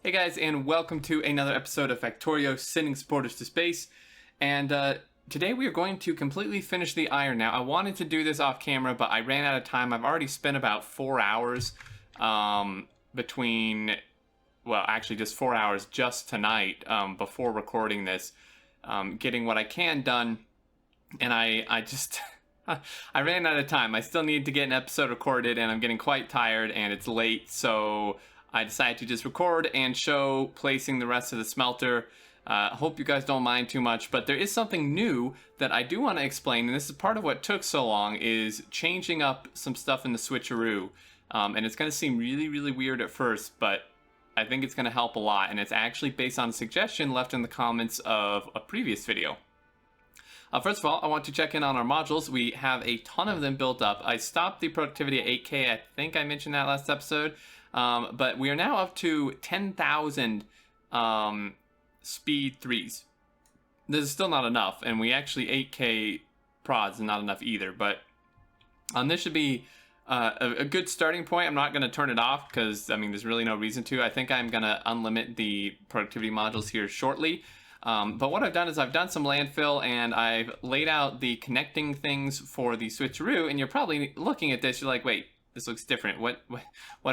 Hey guys, and welcome to another episode of Factorio sending supporters to space. And today we are going to completely finish the iron. Now, I wanted to do this off camera, but I ran out of time. I've already spent about 4 hours between, well, actually just 4 hours just tonight before recording this, getting what I can done. And I just, I ran out of time. I still need to get an episode recorded, and I'm getting quite tired, and it's late, so I decided to just record and show placing the rest of the smelter. Hope you guys don't mind too much, but there is something new that I do want to explain, and this is part of what took so long, is changing up some stuff in the switcheroo. And it's going to seem really, really weird at first, but I think it's going to help a lot, and it's actually based on a suggestion left in the comments of a previous video. First of all, I want to check in on our modules. We have a ton of them built up. I stopped the productivity at 8K. I think I mentioned that last episode. But we are now up to 10,000 speed 3s. This is still not enough, and we actually 8K prods is not enough either. But this should be a good starting point. I'm not going to turn it off because, I mean, there's really no reason to. I think I'm going to unlimit the productivity modules here shortly. But what I've done is I've done some landfill, and I've laid out the connecting things for the switcheroo, and you're probably looking at this, you're like, wait, this looks different. What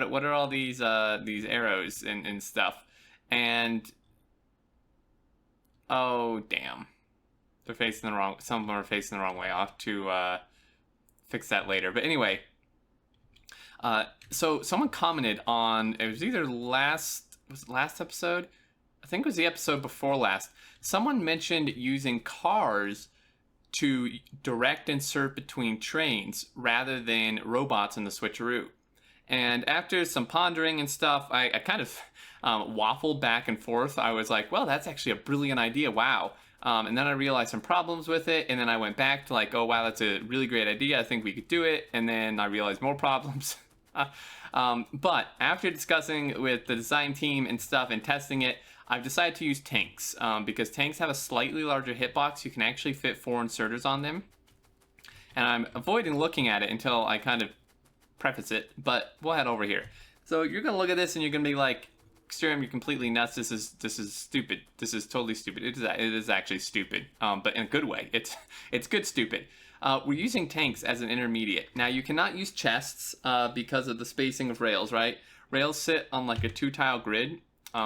are all these arrows and stuff? And oh damn, they're facing the wrong. Some of them are facing the wrong way. I'll have to fix that later. But anyway, so someone commented on, it was either last episode? I think it was the episode before last. Someone mentioned using cars to direct insert between trains rather than robots in the switcheroo. And after some pondering and stuff, I kind of waffled back and forth. I was like, well, that's actually a brilliant idea. Wow. And then I realized some problems with it. And then I went back to like, oh, wow, that's a really great idea. I think we could do it. And then I realized more problems. But after discussing with the design team and stuff and testing it, I've decided to use tanks because tanks have a slightly larger hitbox. You can actually fit 4 inserters on them. And I'm avoiding looking at it until I kind of preface it, but we'll head over here. So you're going to look at this and you're going to be like, Xterium, you're completely nuts. This is stupid. This is totally stupid. It is actually stupid, but in a good way. It's good stupid. We're using tanks as an intermediate. Now, you cannot use chests because of the spacing of rails, right? Rails sit on like a 2-tile grid.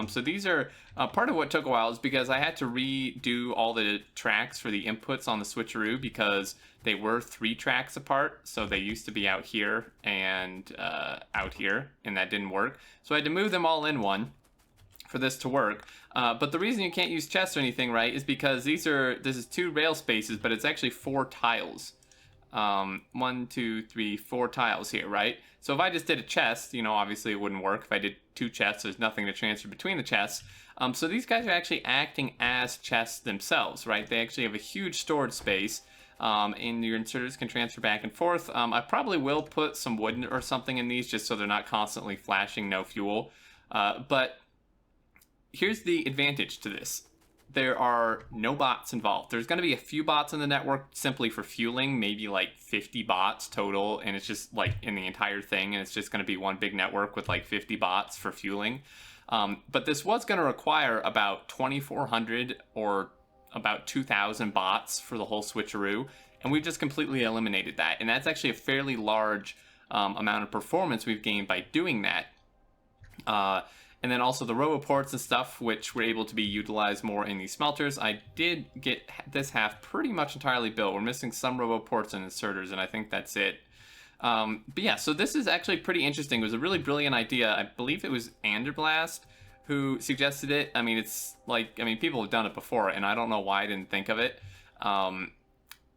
So these are part of what took a while is because I had to redo all the tracks for the inputs on the switcheroo because they were 3 tracks apart. So they used to be out here and out here, and that didn't work. So I had to move them all in one for this to work. But the reason you can't use chests or anything, right, is because this is 2 rail spaces, but it's actually 4 tiles. 1, 2, 3, 4 tiles here, right? So if I just did a chest, you know, obviously it wouldn't work. If I did 2 chests, there's nothing to transfer between the chests. So these guys are actually acting as chests themselves, right? They actually have a huge storage space, and your inserters can transfer back and forth. I probably will put some wood or something in these just so they're not constantly flashing no fuel. But here's the advantage to this. There are no bots involved. There's going to be a few bots in the network simply for fueling, maybe like 50 bots total, and it's just like in the entire thing, and it's just going to be one big network with like 50 bots for fueling. But this was going to require about 2,400 or about 2,000 bots for the whole switcheroo, and we've just completely eliminated that. And that's actually a fairly large amount of performance we've gained by doing that. And then also the roboports and stuff, which were able to be utilized more in these smelters. I did get this half pretty much entirely built. We're missing some roboports and inserters, and I think that's it. But yeah, so this is actually pretty interesting. It was a really brilliant idea. I believe it was Anderblast who suggested it. I mean, people have done it before, and I don't know why I didn't think of it. But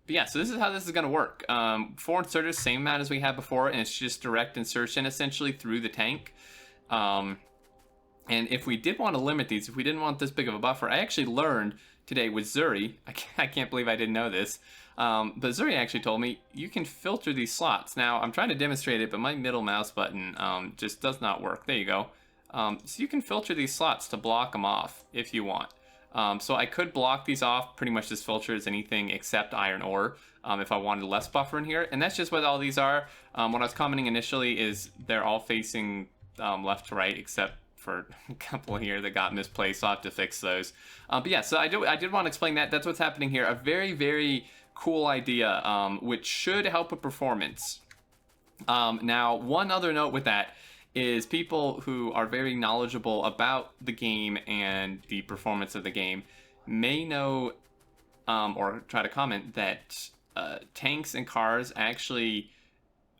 yeah, so this is how this is going to work. 4 inserters, same amount as we had before, and it's just direct insertion essentially through the tank. And if we did want to limit these, if we didn't want this big of a buffer, I actually learned today with Zuri, I can't believe I didn't know this, but Zuri actually told me you can filter these slots. Now, I'm trying to demonstrate it, but my middle mouse button just does not work. There you go. So you can filter these slots to block them off if you want. So I could block these off, pretty much this filter is anything except iron ore, if I wanted less buffer in here. And that's just what all these are. What I was commenting initially is they're all facing left to right except for a couple here that got misplaced. So I'll have to fix those. But yeah, so I did want to explain that. That's what's happening here. A very, very cool idea, which should help with performance. Now, one other note with that is people who are very knowledgeable about the game and the performance of the game may know or try to comment that tanks and cars actually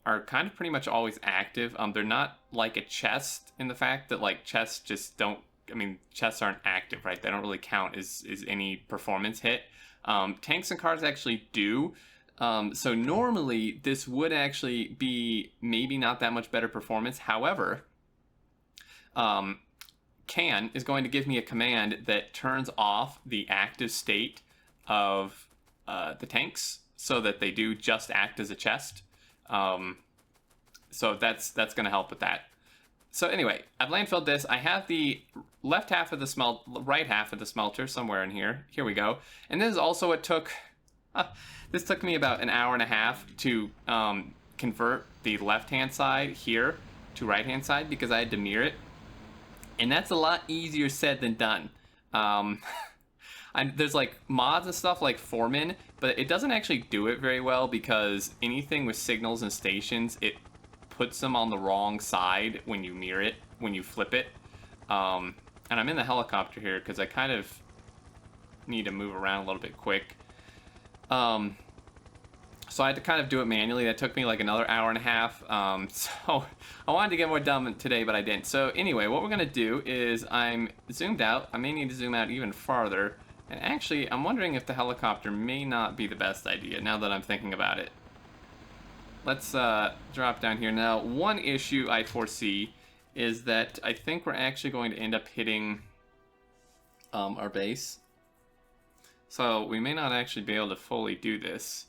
are kind of pretty much always active. They're not like a chest in the fact that like chests just don't, I mean, chests aren't active, right? They don't really count as any performance hit. Tanks and cars actually do. So normally this would actually be maybe not that much better performance. However, can is going to give me a command that turns off the active state of the tanks so that they do just act as a chest. So that's going to help with that. So anyway, I've landfilled this. I have the right half of the smelter somewhere in here. Here we go. And this is also what took. This took me about an hour and a half to convert the left-hand side here to right-hand side because I had to mirror it. And that's a lot easier said than done. There's like mods and stuff like Foreman, but it doesn't actually do it very well because anything with signals and stations, it puts them on the wrong side when you mirror it, when you flip it. And I'm in the helicopter here because I kind of need to move around a little bit quick. So I had to kind of do it manually. That took me like another hour and a half. So I wanted to get more done today, but I didn't. So anyway, what we're going to do is I'm zoomed out. I may need to zoom out even farther. And actually, I'm wondering if the helicopter may not be the best idea now that I'm thinking about it. Let's drop down here. Now, one issue I foresee is that I think we're actually going to end up hitting our base. So we may not actually be able to fully do this.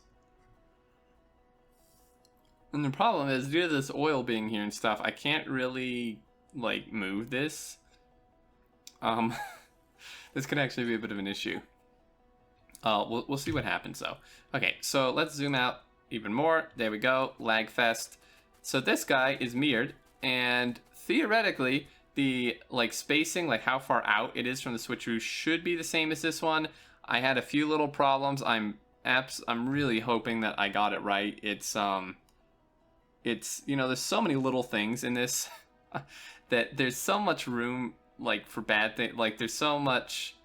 And the problem is, due to this oil being here and stuff, I can't really, like, move this. This could actually be a bit of an issue. We'll see what happens, though. Okay, so let's zoom out even more. There we go, lag fest. So this guy is mirrored, and theoretically, the, like, spacing, like how far out it is from the switcheroo should be the same as this one. I had a few little problems. I'm really hoping that I got it right. It's you know, there's so many little things in this that there's so much room, like, for bad things. Like, there's so much,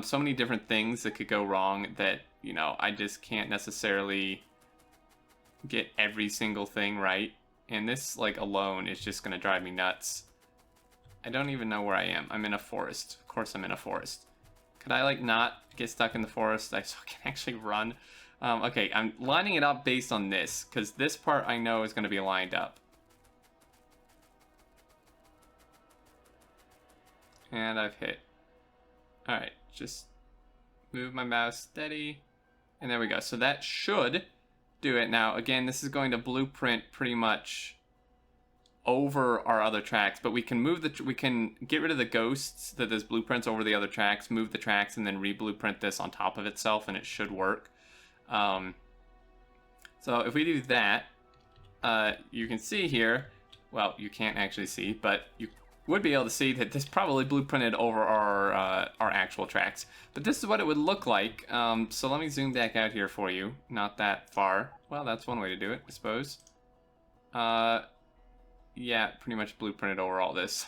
so many different things that could go wrong that, you know, I just can't necessarily get every single thing right. And this, like, alone is just gonna drive me nuts. I don't even know where I am. I'm in a forest. Of course I'm in a forest. Could I, like, not get stuck in the forest so I can actually run? Okay, I'm lining it up based on this, because this part I know is going to be lined up. And I've hit. Alright, just move my mouse steady. And there we go. So that should do it. Now, again, this is going to blueprint pretty much over our other tracks, but we can we can get rid of the ghosts that there's blueprints over the other tracks, move the tracks, and then re-blueprint this on top of itself, and it should work. So if we do that, you can see here, well, you can't actually see, but you would be able to see that this probably blueprinted over our actual tracks. But this is what it would look like. So let me zoom back out here for you. Not that far. Well, that's one way to do it, I suppose. Yeah, pretty much blueprinted over all this.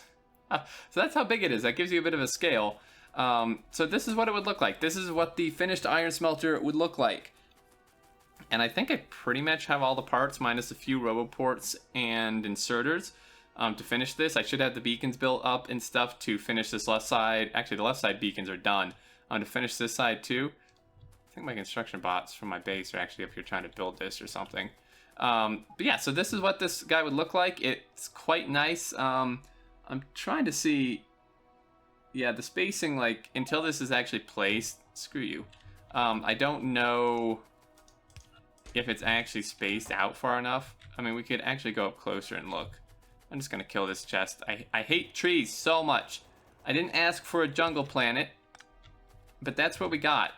So that's how big it is. That gives you a bit of a scale. So this is what it would look like. This is what the finished iron smelter would look like. And I think I pretty much have all the parts minus a few roboports and inserters to finish this. I should have the beacons built up and stuff to finish this left side. Actually, the left side beacons are done. To finish this side too. I think my construction bots from my base are actually up here trying to build this or something. But yeah, so this is what this guy would look like. It's quite nice. I'm trying to see. Yeah, the spacing, like, until this is actually placed, screw you. I don't know if it's actually spaced out far enough. I mean, we could actually go up closer and look. I'm just gonna kill this chest. I hate trees so much. I didn't ask for a jungle planet, but that's what we got.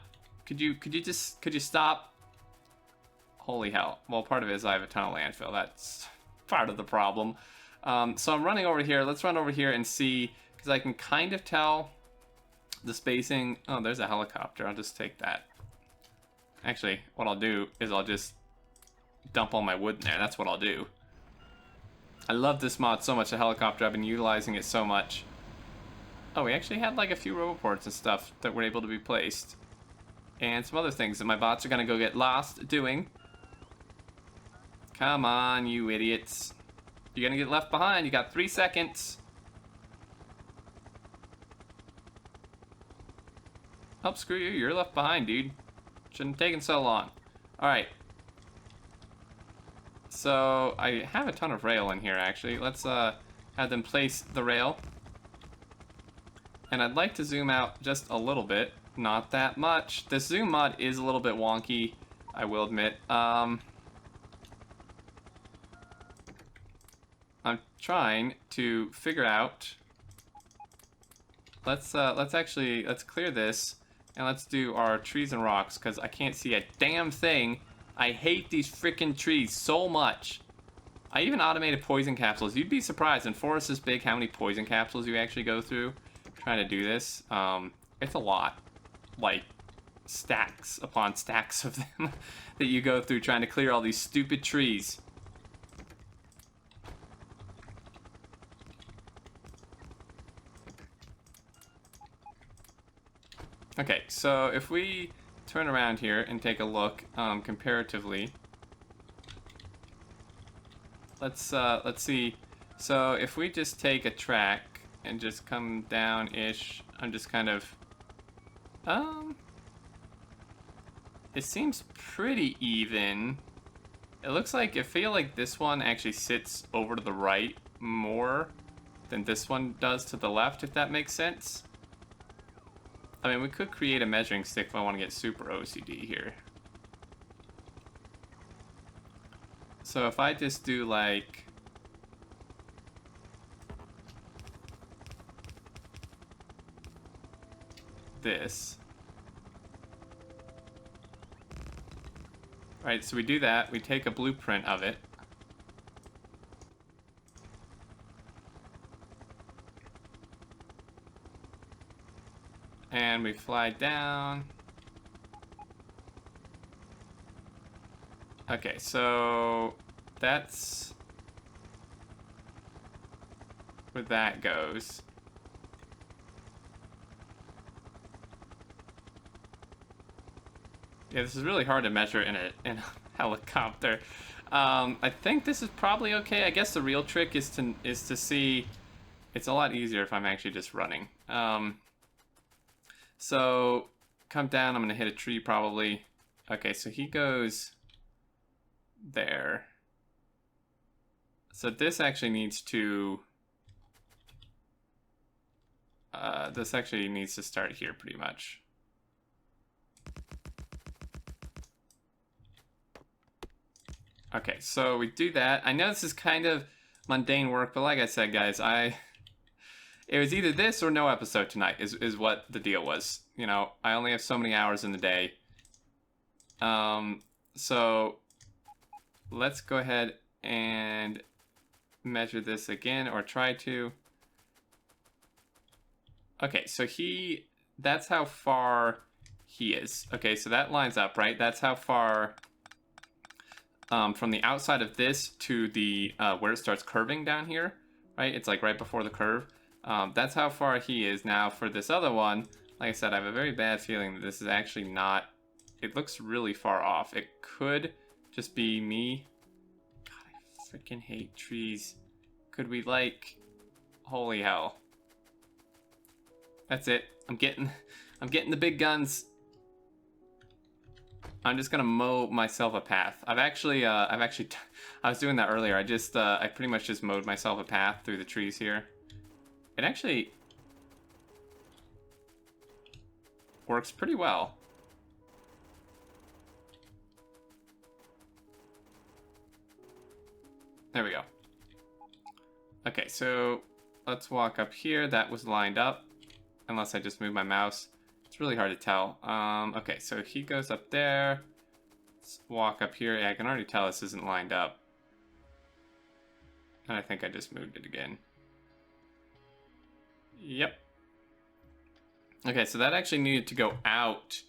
Could you stop? Holy hell. Well, part of it is I have a ton of landfill. That's part of the problem. So I'm running over here. Let's run over here and see, because I can kind of tell the spacing. Oh, there's a helicopter. I'll just take that. Actually, what I'll do is I'll just dump all my wood in there. That's what I'll do. I love this mod so much, the helicopter. I've been utilizing it so much. Oh, we actually had like a few roboports and stuff that were able to be placed. And some other things that my bots are going to go get lost doing. Come on, you idiots. You're going to get left behind. You got 3 seconds. Oh, screw you. You're left behind, dude. Shouldn't have taken so long. Alright. So, I have a ton of rail in here, actually. Let's have them place the rail. And I'd like to zoom out just a little bit. Not that much. This zoom mod is a little bit wonky, I will admit. I'm trying to figure out. Let's clear this and let's do our trees and rocks, because I can't see a damn thing. I hate these freaking trees so much. I even automated poison capsules. You'd be surprised in forests this big how many poison capsules you actually go through trying to do this. It's a lot. Like stacks upon stacks of them that you go through trying to clear all these stupid trees. Okay, so if we turn around here and take a look comparatively, let's see. So if we just take a track and just come down-ish, I'm just kind of it seems pretty even. It looks like, I feel like this one actually sits over to the right more than this one does to the left, if that makes sense. I mean, we could create a measuring stick if I want to get super OCD here. So if I just do like this. Right, so we do that, we take a blueprint of it. And we fly down. Okay, so that's where that goes. Yeah, this is really hard to measure in a helicopter. I think this is probably okay. I guess the real trick is to see. It's a lot easier if I'm actually just running. So come down. I'm gonna hit a tree probably. Okay, so he goes there. So this actually needs to. This actually needs to start here pretty much. Okay, so we do that. I know this is kind of mundane work, but like I said, guys, it was either this or no episode tonight is what the deal was. You know, I only have so many hours in the day. So let's go ahead and measure this again, or try to. Okay, so that's how far he is. Okay, so that lines up, right? That's how far from the outside of this to the where it starts curving down here, right? It's like right before the curve. That's how far he is. Now for this other one, like I said, I have a very bad feeling that this is actually not, it looks really far off. It could just be me. God, I freaking hate trees. Could we like, holy hell. That's it. I'm getting the big guns. I'm just gonna mow myself a path. I was doing that earlier. I pretty much just mowed myself a path through the trees here. It actually works pretty well. There we go. Okay, so let's walk up here. That was lined up, unless I just move my mouse. It's really hard to tell. Okay, so he goes up there. Let's walk up here. Yeah, I can already tell this isn't lined up. And I think I just moved it again. Yep. Okay, so that actually needed to go out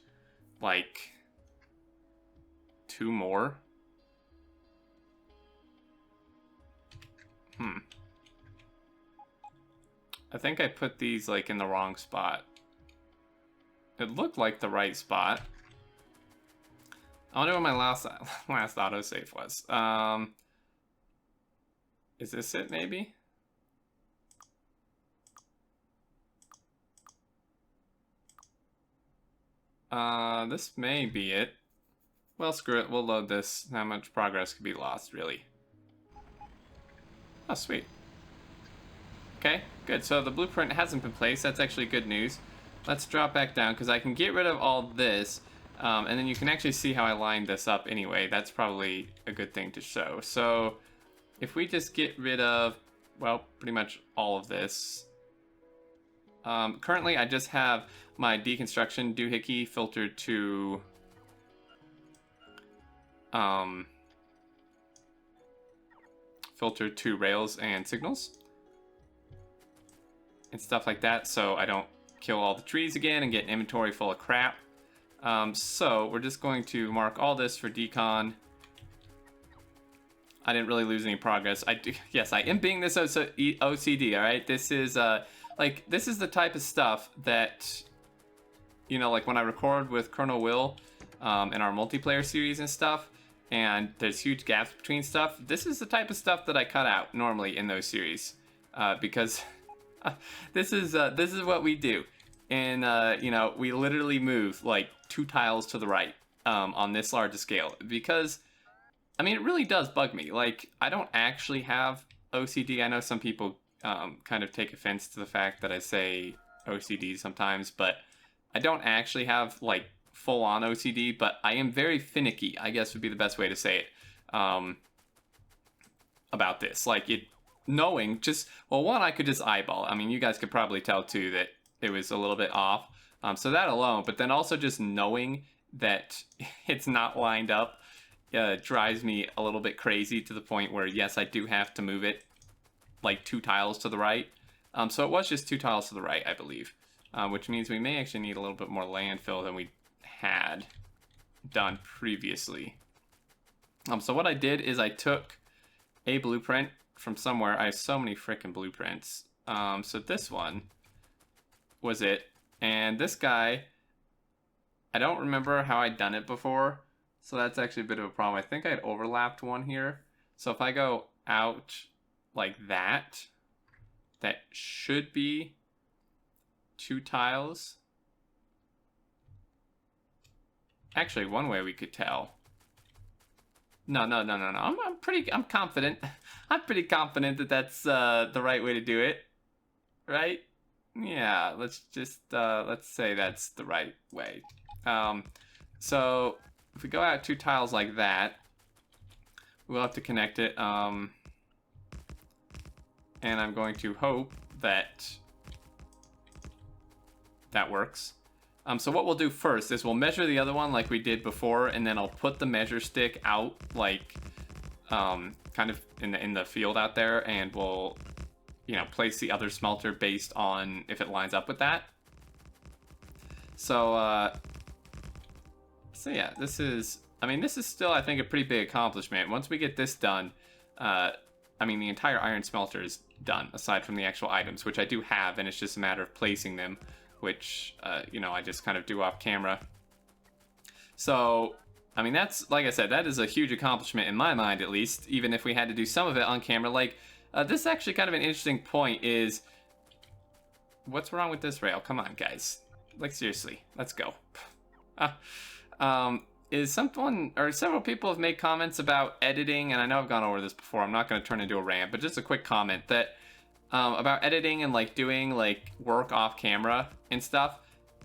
like 2 more. I think I put these like in the wrong spot. It looked like the right spot. I wonder what my last autosave was. Is this it maybe? This may be it. Well, screw it. We'll load this. How much progress could be lost, really? Oh, sweet. Okay, good. So the blueprint hasn't been placed. That's actually good news. Let's drop back down because I can get rid of all this. And then you can actually see how I lined this up anyway. That's probably a good thing to show. So if we just get rid of, well, pretty much all of this. Currently, I just have my deconstruction doohickey filtered to rails and signals and stuff like that, so I don't kill all the trees again and get an inventory full of crap. So we're just going to mark all this for decon. I didn't really lose any progress. Yes, I am being this OCD, all right? This is this is the type of stuff that, you know, like when I record with Colonel Will in our multiplayer series and stuff, and there's huge gaps between stuff. This is the type of stuff that I cut out normally in those series, because this is what we do. And you know, we literally move like 2 tiles to the right on this large a scale, because I mean, it really does bug me. Like, I don't actually have OCD. I know some people kind of take offense to the fact that I say OCD sometimes, but I don't actually have like full-on OCD, but I am very finicky, I guess would be the best way to say it, about this. Like, knowing just, well, one, I could just eyeball. I mean, you guys could probably tell too that it was a little bit off. So that alone, but then also just knowing that it's not lined up drives me a little bit crazy, to the point where, yes, I do have to move it like 2 tiles to the right. So it was just 2 tiles to the right, I believe, which means we may actually need a little bit more landfill than we had done previously. So what I did is I took a blueprint from somewhere. I have so many freaking blueprints. So this one was it. And this guy, I don't remember how I'd done it before. So that's actually a bit of a problem. I think I had overlapped one here. So if I go out like that, that should be 2 tiles. Actually, one way we could tell. No. I'm confident. I'm pretty confident that that's the right way to do it. Right? Yeah, let's just, let's say that's the right way. So if we go out 2 tiles like that, we'll have to connect it. And I'm going to hope that that works. So what we'll do first is we'll measure the other one like we did before, and then I'll put the measure stick out like kind of in the field out there, and we'll, you know, place the other smelter based on if it lines up with that. So so yeah, this is still, I think, a pretty big accomplishment. Once we get this done, I mean, the entire iron smelter is done, aside from the actual items, which I do have, and it's just a matter of placing them, which, you know, I just kind of do off camera. So, I mean, that's, like I said, that is a huge accomplishment in my mind, at least, even if we had to do some of it on camera. Like, this is actually kind of an interesting point is, what's wrong with this rail? Come on, guys. Like, seriously, let's go. Is someone, or several people have made comments about editing, and I know I've gone over this before, I'm not going to turn into a rant, but just a quick comment that, about editing and like doing like work off camera and stuff.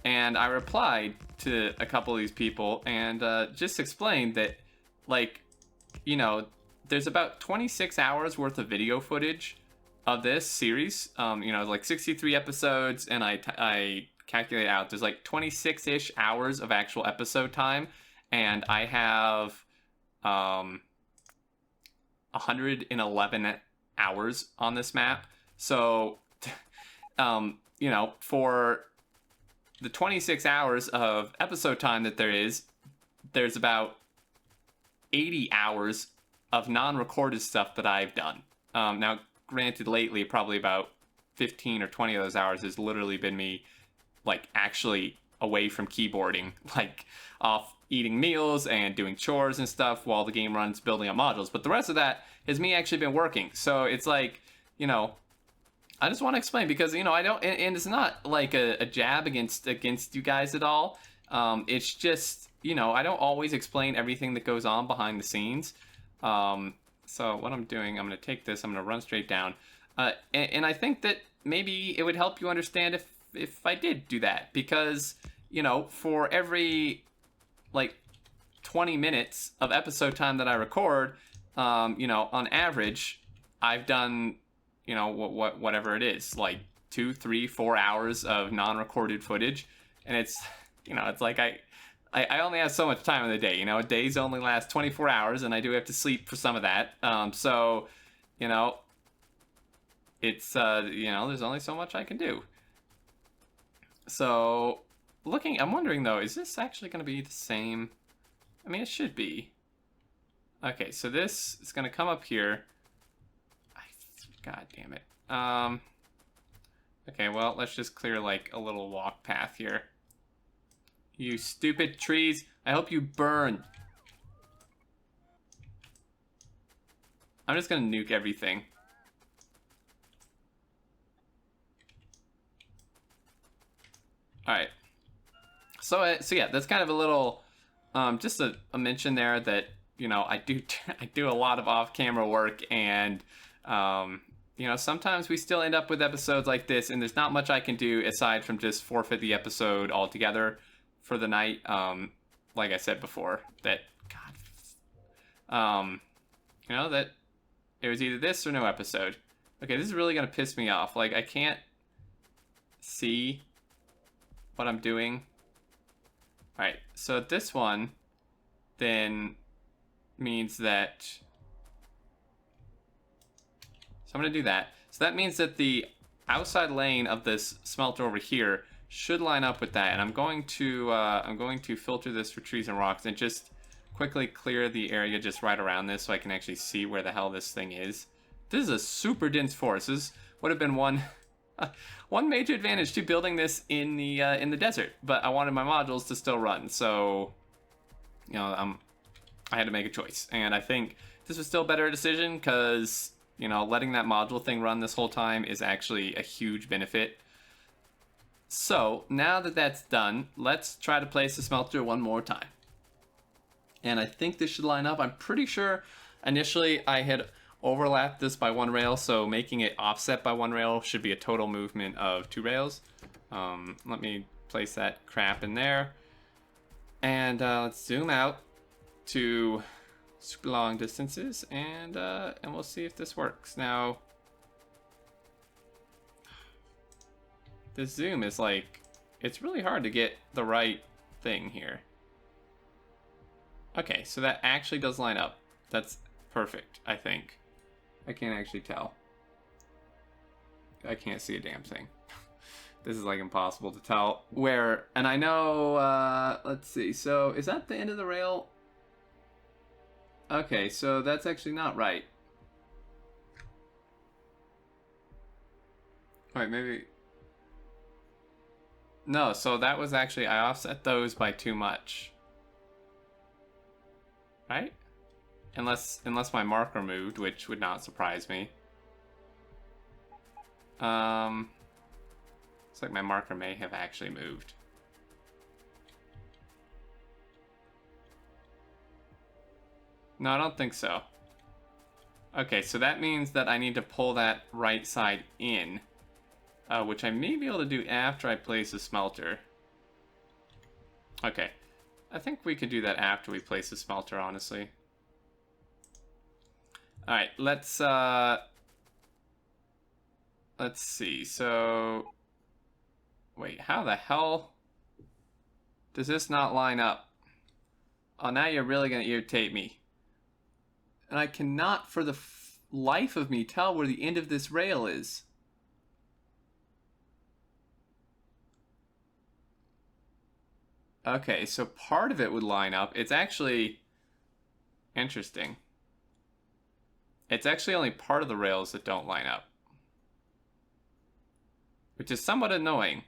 And I replied to a couple of these people and just explained that, like, you know, there's about 26 hours worth of video footage of this series. You know, like 63 episodes, and I calculate out there's like 26-ish hours of actual episode time, and I have 111 hours on this map. So, you know, for the 26 hours of episode time that there's about 80 hours of non-recorded stuff that I've done. Now, granted, lately, probably about 15 or 20 of those hours has literally been me, like, actually away from keyboarding, like, off eating meals and doing chores and stuff while the game runs building up modules. But the rest of that has me actually been working. So it's like, you know, I just want to explain because, you know, I don't, and it's not like a jab against you guys at all. It's just, you know, I don't always explain everything that goes on behind the scenes. So what I'm doing, I'm going to take this, I'm going to run straight down. And I think that maybe it would help you understand if I did do that, because, you know, for every like 20 minutes of episode time that I record, you know, on average, I've done, you know, whatever it is, like 2, 3, 4 hours of non-recorded footage. And it's, you know, it's like I only have so much time in the day, you know, days only last 24 hours and I do have to sleep for some of that. So, you know, it's, you know, there's only so much I can do. So, I'm wondering though, is this actually going to be the same? I mean, it should be. Okay, so this is going to come up here. God damn it. Okay, well, let's just clear like a little walk path here. You stupid trees. I hope you burn. I'm just going to nuke everything. Alright. So yeah, that's kind of a little, just a mention there that, you know, I do a lot of off-camera work, and, you know, sometimes we still end up with episodes like this, and there's not much I can do aside from just forfeit the episode altogether for the night. Like I said before, that, God, you know, that it was either this or no episode. Okay, this is really gonna piss me off. Like, I can't see what I'm doing. Alright, so this one then means that, so I'm gonna do that. So that means that the outside lane of this smelter over here should line up with that, and I'm going to filter this for trees and rocks and just quickly clear the area just right around this so I can actually see where the hell this thing is. This is a super dense forest. This would have been one major advantage to building this in the desert, but I wanted my modules to still run, so, you know, I had to make a choice, and I think this was still a better decision because, you know, letting that module thing run this whole time is actually a huge benefit. So now that that's done, let's try to place the smelter one more time. And I think this should line up. I'm pretty sure initially I had overlapped this by 1 rail, so making it offset by 1 rail should be a total movement of 2 rails. Let me place that crap in there. And let's zoom out to super long distances, and we'll see if this works. Now, this zoom is like, it's really hard to get the right thing here. Okay, so that actually does line up. That's perfect, I think. I can't actually tell. I can't see a damn thing. This is like impossible to tell where, and I know, let's see, so is that the end of the rail? Okay, so that's actually not right. Alright, maybe. No, so that was actually, I offset those by too much. Right? Unless my marker moved, which would not surprise me. Looks like my marker may have actually moved. No, I don't think so. Okay, so that means that I need to pull that right side in, which I may be able to do after I place a smelter. Okay, I think we could do that after we place the smelter, honestly. Alright, let's see, so, wait, how the hell does this not line up? Oh, now you're really gonna irritate me. And I cannot for the life of me tell where the end of this rail is. Okay, so part of it would line up. It's actually interesting. It's actually only part of the rails that don't line up, which is somewhat annoying.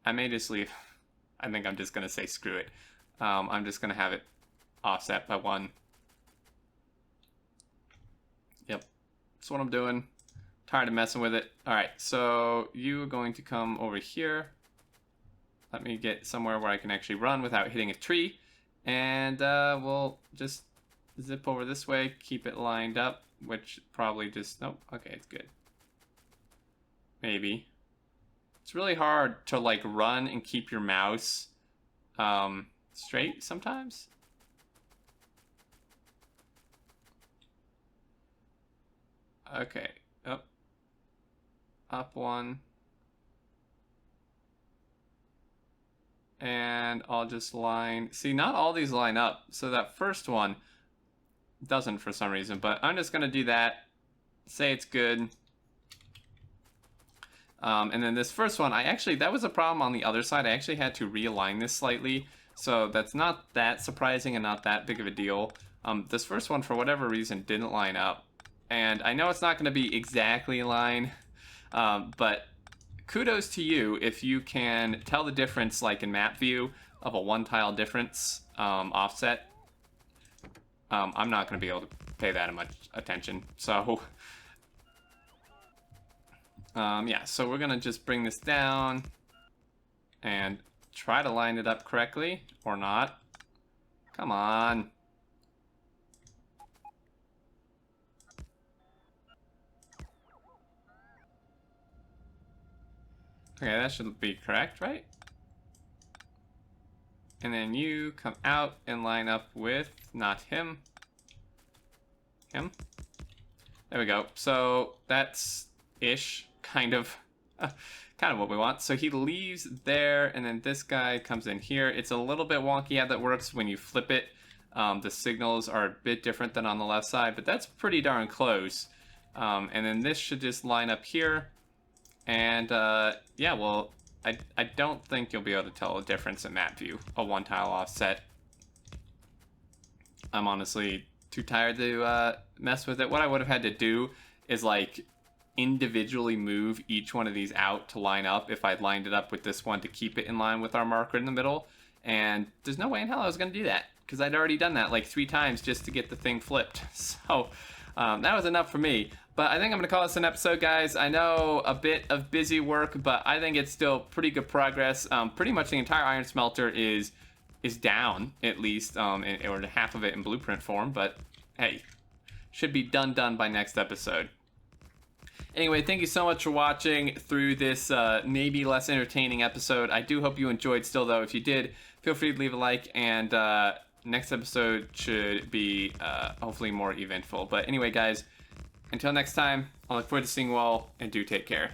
I may just leave. I think I'm just going to say screw it. I'm just going to have it offset by 1. Yep, that's what I'm doing. Tired of messing with it. All right, so you are going to come over here. Let me get somewhere where I can actually run without hitting a tree. And we'll just zip over this way, keep it lined up, which probably just, nope, okay, it's good. Maybe. It's really hard to like run and keep your mouse straight sometimes. Okay, up 1. And I'll just line, see, not all these line up. So that first one doesn't for some reason, but I'm just gonna do that, say it's good. And then this first one, that was a problem on the other side. I actually had to realign this slightly. So that's not that surprising and not that big of a deal. This first one, for whatever reason, didn't line up. And I know it's not gonna be exactly in line, but kudos to you if you can tell the difference, like in map view, of a 1 tile difference offset. I'm not going to be able to pay that much attention. So, yeah, so we're going to just bring this down and try to line it up correctly, or not. Come on. Okay, that should be correct, right? And then you come out and line up with, not him, him. There we go. So that's ish, kind of what we want. So he leaves there, and then this guy comes in here. It's a little bit wonky how that works when you flip it. The signals are a bit different than on the left side, but that's pretty darn close. And then this should just line up here. And yeah, well, I don't think you'll be able to tell a difference in map view, a 1 tile offset. I'm honestly too tired to mess with it. What I would have had to do is like individually move each one of these out to line up if I'd lined it up with this one to keep it in line with our marker in the middle. And there's no way in hell I was going to do that, because I'd already done that like 3 times just to get the thing flipped. So that was enough for me. But I think I'm going to call this an episode, guys. I know a bit of busy work, but I think it's still pretty good progress. Pretty much the entire iron smelter is down, at least, or half of it in blueprint form. But hey, should be done by next episode. Anyway, thank you so much for watching through this maybe less entertaining episode. I do hope you enjoyed still, though. If you did, feel free to leave a like, and next episode should be hopefully more eventful. But anyway, guys, until next time, I look forward to seeing you all, and do take care.